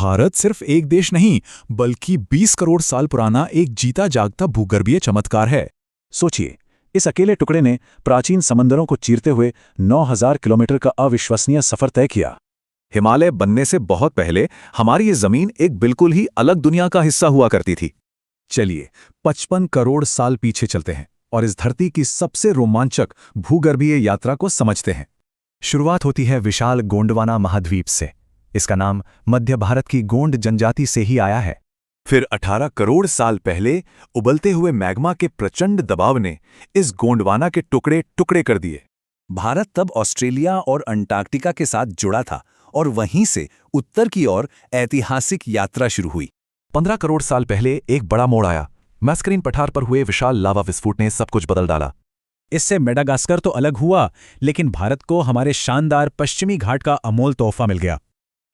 भारत सिर्फ एक देश नहीं, बल्कि 20 करोड़ साल पुराना एक जीता जागता भूगर्भीय चमत्कार है। सोचिए, इस अकेले टुकड़े ने प्राचीन समंदरों को चीरते हुए 9000 किलोमीटर का अविश्वसनीय सफर तय किया। हिमालय बनने से बहुत पहले हमारी ये जमीन एक बिल्कुल ही अलग दुनिया का हिस्सा हुआ करती थी। चलिए 55 करोड़ साल पीछे चलते हैं और इस धरती की सबसे रोमांचक भूगर्भीय यात्रा को समझते हैं। शुरुआत होती है विशाल गोंडवाना महाद्वीप से। इसका नाम मध्य भारत की गोंड जनजाति से ही आया है। फिर 18 करोड़ साल पहले उबलते हुए मैग्मा के प्रचंड दबाव ने इस गोंडवाना के टुकड़े टुकड़े कर दिए। भारत तब ऑस्ट्रेलिया और अंटार्कटिका के साथ जुड़ा था और वहीं से उत्तर की ओर ऐतिहासिक यात्रा शुरू हुई। 15 करोड़ साल पहले एक बड़ा मोड़ आया। मैस्करीन पठार पर हुए विशाल लावा विस्फोट ने सब कुछ बदल डाला। इससे मेडागास्कर तो अलग हुआ, लेकिन भारत को हमारे शानदार पश्चिमी घाट का अमोल तोहफा मिल गया।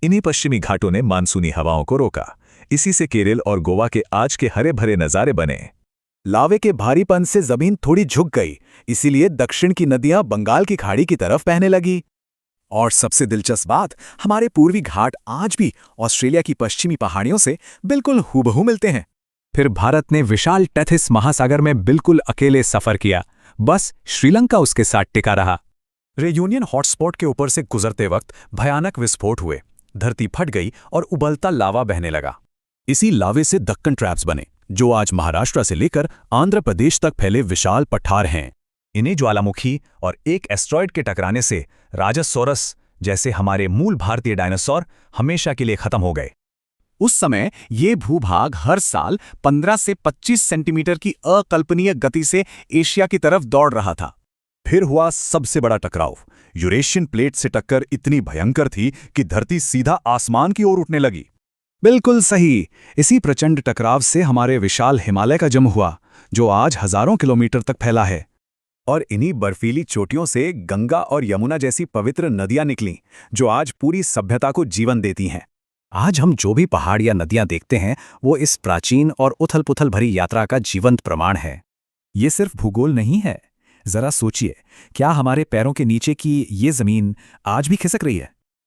इन्हीं पश्चिमी घाटों ने मानसूनी हवाओं को रोका। इसी से केरल और गोवा के आज के हरे भरे नज़ारे बने। लावे के भारीपन से जमीन थोड़ी झुक गई, इसीलिए दक्षिण की नदियां बंगाल की खाड़ी की तरफ बहने लगी। और सबसे दिलचस्प बात, हमारे पूर्वी घाट आज भी ऑस्ट्रेलिया की पश्चिमी पहाड़ियों से बिल्कुल हूबहू मिलते हैं। फिर भारत ने विशाल टेथिस महासागर में बिल्कुल अकेले सफर किया। बस श्रीलंका उसके साथ टिका रहा। रेयूनियन हॉटस्पॉट के ऊपर से गुजरते वक्त भयानक विस्फोट हुए। धरती फट गई और उबलता लावा बहने लगा। इसी लावे से दक्कन ट्रैप्स बने, जो आज महाराष्ट्र से लेकर आंध्र प्रदेश तक फैले विशाल पठार हैं। इन्हीं ज्वालामुखी और एक एस्ट्रॉयड के टकराने से राजसोरस जैसे हमारे मूल भारतीय डायनासोर हमेशा के लिए खत्म हो गए। उस समय ये भूभाग हर साल 15 से 25 सेंटीमीटर की अकल्पनीय गति से एशिया की तरफ दौड़ रहा था। फिर हुआ सबसे बड़ा टकराव। यूरेशियन प्लेट से टक्कर इतनी भयंकर थी कि धरती सीधा आसमान की ओर उठने लगी। बिल्कुल सही। इसी प्रचंड टकराव से हमारे विशाल हिमालय का जन्म हुआ, जो आज हजारों किलोमीटर तक फैला है। और इन्हीं बर्फीली चोटियों से गंगा और यमुना जैसी पवित्र नदियां निकलीं, जो आज पूरी सभ्यता को जीवन देती हैं। आज हम जो भी पहाड़ या नदियां देखते हैं, वो इस प्राचीन और उथल-पुथल भरी यात्रा का जीवंत प्रमाण है। ये सिर्फ भूगोल नहीं है। जरा सोचिए, क्या हमारे पैरों के नीचे की ये जमीन आज भी खिसक रही है?